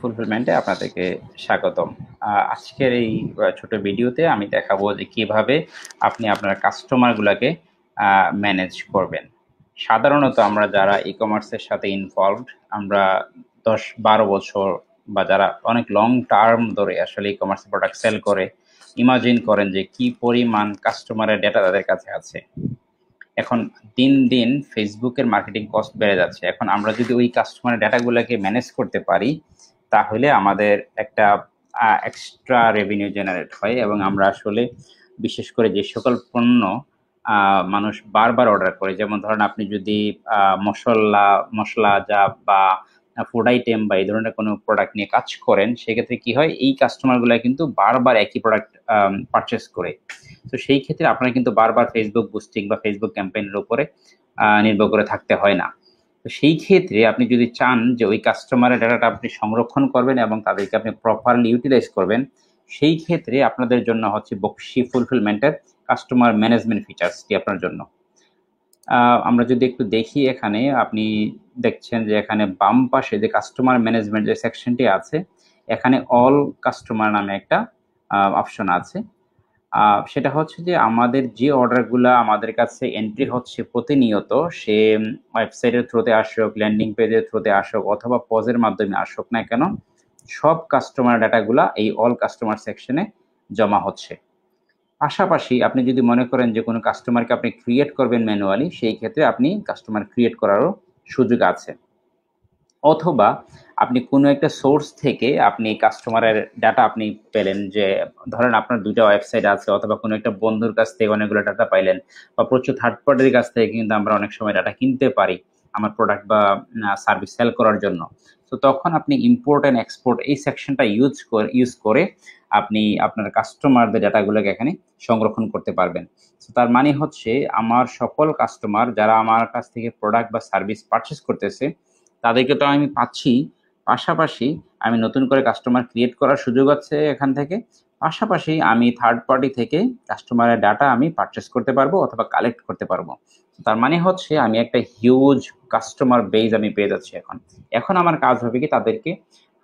ফুলফিলমেন্টে আপনাদেরকে স্বাগতম। আজকের এই ছোট ভিডিওতে আমি দেখাবো যে কিভাবে আপনি আপনার কাস্টমারগুলোকে ম্যানেজ করবেন। সাধারণত আমরা যারা ই কমার্সের সাথে ইনভলভড, আমরা 10-12 বছর বা যারা অনেক লং টার্ম ধরে আসলে ই কমার্স প্রোডাক্ট সেল করে, ইমাজিন করেন যে কি পরিমাণ কাস্টমারের ডেটা তাদের কাছে আছে। এখন দিন দিন ফেসবুকের মার্কেটিং কস্ট বেড়ে যাচ্ছে। এখন আমরা যদি ওই কাস্টমারের ডাটাগুলোকে ম্যানেজ করতে পারি, তাহলে আমাদের একটা এক্সট্রা রেভিনিউ জেনারেট হয় এবং আমরা আসলে বিশেষ করে যে সকল পণ্য মানুষ বারবার অর্ডার করে, যেমন ধরেন আপনি যদি মশলা যা বা ফুড আইটেম বা এই ধরনের কোনো প্রোডাক্ট নিয়ে কাজ করেন, সেক্ষেত্রে কি হয়, এই কাস্টমারগুলো কিন্তু বারবার একই প্রোডাক্ট পারচেস করে। তো সেই ক্ষেত্রে আপনার কিন্তু বারবার ফেসবুক বুস্টিং বা ফেসবুক ক্যাম্পেইনের উপরে নির্ভর করে থাকতে হয় না। তো সেই ক্ষেত্রে আপনি যদি চান যে ওই কাস্টমারের ডাটাটা আপনি সংরক্ষণ করবেন এবং তাদেরকে আপনি প্রপারলি ইউটিলাইজ করবেন, সেই ক্ষেত্রে আপনাদের জন্য হচ্ছে বকশি ফুলফিলমেন্টের কাস্টমার ম্যানেজমেন্ট ফিচার্সটি আপনার জন্য। আমরা যদি একটু দেখি, এখানে আপনি দেখছেন যে এখানে বাম পাশে যে কাস্টমার ম্যানেজমেন্ট যে সেকশনটি আছে, এখানে অল কাস্টমার নামে একটা অপশন আছে। সেটা হচ্ছে যে আমাদের যে অর্ডারগুলা আমাদের কাছে এন্ট্রি হচ্ছে প্রতিনিয়ত, সে ওয়েবসাইটের থ্রুতে আসুক, ল্যান্ডিং পেজের থ্রুতে আসুক অথবা পজের মাধ্যমে আসুক না কেন, সব কাস্টমার ডাটাগুলা এই অল কাস্টমার সেকশনে জমা হচ্ছে। পাশাপাশি আপনি যদি মনে করেন যে কোনো কাস্টমারকে আপনি ক্রিয়েট করবেন ম্যানুয়ালি, সেই ক্ষেত্রে আপনি কাস্টমার ক্রিয়েট করারও সুযোগ আছে। অথবা আপনি কোনো একটা সোর্স থেকে আপনি কাস্টমারের ডাটা আপনি পেলেন, যে ধরেন আপনার 2টা ওয়েবসাইট আছে অথবা কোনো একটা বন্ধুর কাছ থেকে অনেকগুলো ডাটা পাইলেন, বা প্রচুর থার্ড পার্টির কাছ থেকে কিন্তু আমরা অনেক সময় ডাটা কিনতে পারি আমার প্রোডাক্ট বা সার্ভিস সেল করার জন্য। তো তখন আপনি ইম্পোর্ট অ্যান্ড এক্সপোর্ট এই সেকশনটা ইউজ করে আপনি আপনার কাস্টমারদের ডাটাগুলোকে এখানে সংরক্ষণ করতে পারবেন। তো তার মানে হচ্ছে আমার সকল কাস্টমার যারা আমার কাছ থেকে প্রোডাক্ট বা সার্ভিস পারচেস করতেছে, তাদেরকে তো আমি পাচ্ছি, পাশাপাশি আমি নতুন করে কাস্টমার ক্রিয়েট করার সুযোগ আছে এখান থেকে। পাশাপাশি আমি থার্ড পার্টি থেকে কাস্টমারের ডাটা আমি পারচেস করতে পারবো অথবা কালেক্ট করতে পারবো। তার মানে হচ্ছে আমি একটা হিউজ কাস্টমার বেজ আমি পেয়ে যাচ্ছি এখন। এখন আমার কাজ হবে কি, তাদেরকে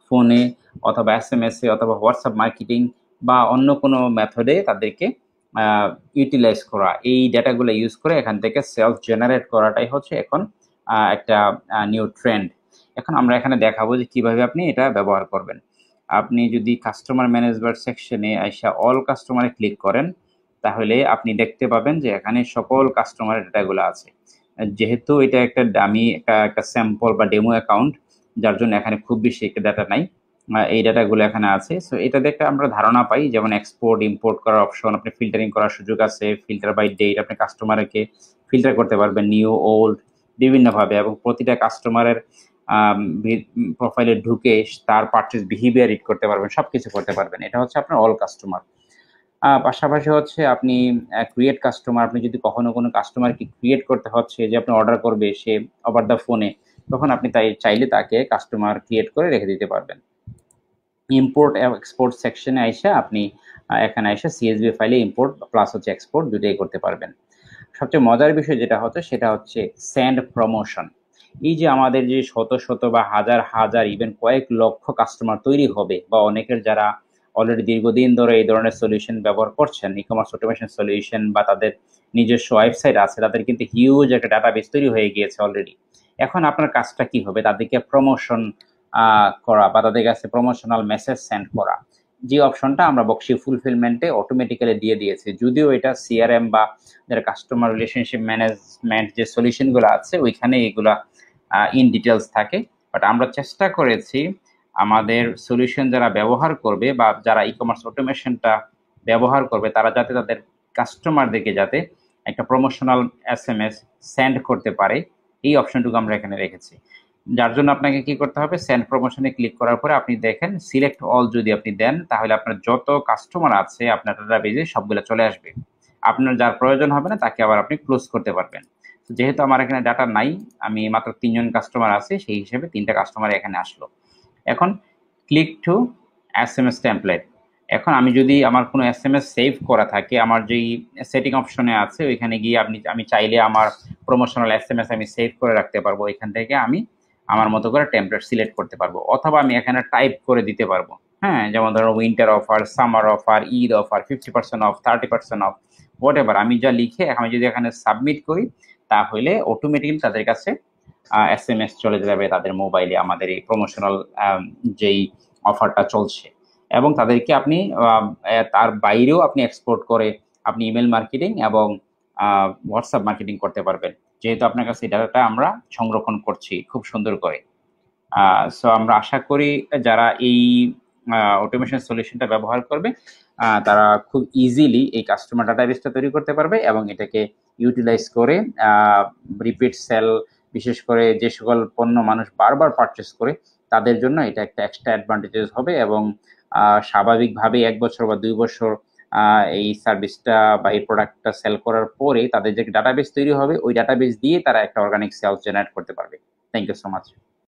ফোনে অথবা SMS এ অথবা হোয়াটসঅ্যাপ মার্কেটিং বা অন্য কোনো মেথডে তাদেরকে ইউটিলাইজ করা, এই ডাটাগুলো ইউজ করে এখান থেকে সেলস জেনারেট করাটাই হচ্ছে এখন একটা নিউ ট্রেন্ড। এখন আমরা এখানে দেখাবো যে কিভাবে আপনি এটা ব্যবহার করবেন। আপনি যদি কাস্টমার ম্যানেজমেন্ট সেকশনে আইসা অল কাস্টমারে ক্লিক করেন, তাহলে আপনি দেখতে পাবেন যে এখানে সকল কাস্টমারের ডাটাগুলো আছে। যেহেতু এটা একটা ডামি একটা স্যাম্পল বা ডেমো অ্যাকাউন্ট, যার জন্য এখানে খুব বেশি একটা ডাটা নাই, এই ডাটাগুলো এখানে আছে। সো এটা দেখে আমরা ধারণা পাই, যেমন এক্সপোর্ট ইম্পোর্ট করার অপশন, আপনি ফিল্টারিং করার সুযোগ আছে, ফিল্টার বাই ডেট, আপনি কাস্টমারকে ফিল্টার করতে পারবেন নিউ ওল্ড বিভিন্নভাবে, এবং প্রতিটা কাস্টমারের প্রোফাইলে ঢুকে তার পারচেজ বিহেভিয়ার রিড করতে পারবেন, সবকিছু করতে পারবেন। এটা হচ্ছে আপনার অল কাস্টমার। পাশাপাশি হচ্ছে আপনি ক্রিয়েট কাস্টমার, আপনি যদি কখনো কোনো কাস্টমারকে ক্রিয়েট করতে হচ্ছে যে আপনি অর্ডার করবে সে ওভার দ্য ফোনে, তখন আপনি চাইলে তাকে কাস্টমার ক্রিয়েট করে রেখে দিতে পারবেন। ইম্পোর্ট এক্সপোর্ট সেকশনে আইসা আপনি এখানে আইসা CSV ফাইলে ইম্পোর্ট প্লাস হচ্ছে এক্সপোর্ট দুটোই করতে পারবেন। সবচেয়ে মজার বিষয় যেটা হচ্ছে সেটা হচ্ছে সেন্ড প্রমোশন। এই যে আমাদের যে শত শত বা হাজার হাজার ইভেন কয়েক লক্ষ কাস্টমার তৈরি হবে, বা অনেকের যারা অলরেডি দীর্ঘদিন ধরে এই ধরনের সলিউশন ব্যবহার করছেন, ই কমার্স অটোমেশন সলিউশন, বা তাদের নিজস্ব ওয়েবসাইট আছে, তাদের কিন্তু হিউজ একটা ডাটাবেস তৈরি হয়ে গিয়েছে অলরেডি। এখন আপনার কাজটা কি হবে, তাদেরকে প্রমোশন করা বা তাদের কাছে প্রমোশনাল মেসেজ সেন্ড করা। যে অপশনটা আমরা বকশি ফুলফিলমেন্টে অটোমেটিক্যালি দিয়ে দিয়েছি, যদিও এটা CRM বা যারা কাস্টমার রিলেশনশিপ ম্যানেজমেন্ট যে সলিউশনগুলো আছে ওইখানে এগুলা ইন ডিটেলস থাকে। বাট আমরা চেষ্টা করেছি আমাদের সলিউশন যারা ব্যবহার করবে বা যারা ই কমার্স অটোমেশনটা ব্যবহার করবে, তারা যাতে তাদের কাস্টমারদেরকে যাতে একটা প্রমোশনাল SMS সেন্ড করতে পারে, এই অপশনটুকু আমরা এখানে রেখেছি। যার জন্য আপনাকে কি করতে হবে, সেন্ড প্রমোশনে ক্লিক করার পরে আপনি দেখেন সিলেক্ট অল যদি আপনি দেন, তাহলে আপনার যত কাস্টমার আছে আপনার ডাটাবেজে সবগুলো চলে আসবে। আপনার যার প্রয়োজন হবে না তাকে আবার আপনি ক্লোজ করতে পারবেন। যেহেতু আমার এখানে ডাটা নাই, আমি মাত্র 3জন কাস্টমার আছে, সেই হিসেবে 3টা কাস্টমার এখানে আসলো। এখন ক্লিক টু SMS টেমপ্লেট। এখন আমি যদি আমার কোনো SMS সেভ করা থাকে, আমার যেই সেটিং অপশনে আছে ওইখানে গিয়ে আমি চাইলে আমার প্রমোশনাল SMS আমি সেভ করে রাখতে পারবো। এখান থেকে আমি আমার মতো করে টেমপ্লেট সিলেক্ট করতে পারবো, অথবা আমি এখানে টাইপ করে দিতে পারবো। হ্যাঁ, যেমন ধরো winter offer, summer offer, Eid offer, 50% of, 30% of, what ever আমি যা লিখে আমি যদি এখানে সাবমিট করি, তাহলে অটোমেটিক্যালি তাদের কাছে SMS চলে যাবে তাদের মোবাইলে আমাদের এই প্রমোশনাল যেই অফারটা চলছে। এবং তাদেরকে আপনি তার বাইরেও আপনি এক্সপোর্ট করে আপনি ইমেল মার্কেটিং এবং হোয়াটসঅ্যাপ মার্কেটিং করতে পারবেন, যেহেতু আপনার কাছে এই ডাটাটা আমরা সংরক্ষণ করছি খুব সুন্দর করে। সো আমরা আশা করি যারা এই অটোমেশন সলিউশনটা ব্যবহার করবে তারা খুব ইজিলি এই কাস্টমার ডাটাবেসটা তৈরি করতে পারবে এবং এটাকে ইউটিলাইজ করে রিপিট সেল, বিশেষ করে যে সকল পণ্য মানুষ বারবার পারচেস করে তাদের জন্য এটা একটা এক্সট্রা অ্যাডভান্টেজেস হবে। এবং স্বাভাবিকভাবে 1 বছর বা 2 বছর এই সার্ভিসটা বা এই প্রোডাক্টটা সেল করার পরে তাদের যে ডাটাবেস তৈরি হবে, ওই ডাটাবেস দিয়ে তারা একটা অর্গানিক সেলস জেনারেট করতে পারবে। Thank you so much.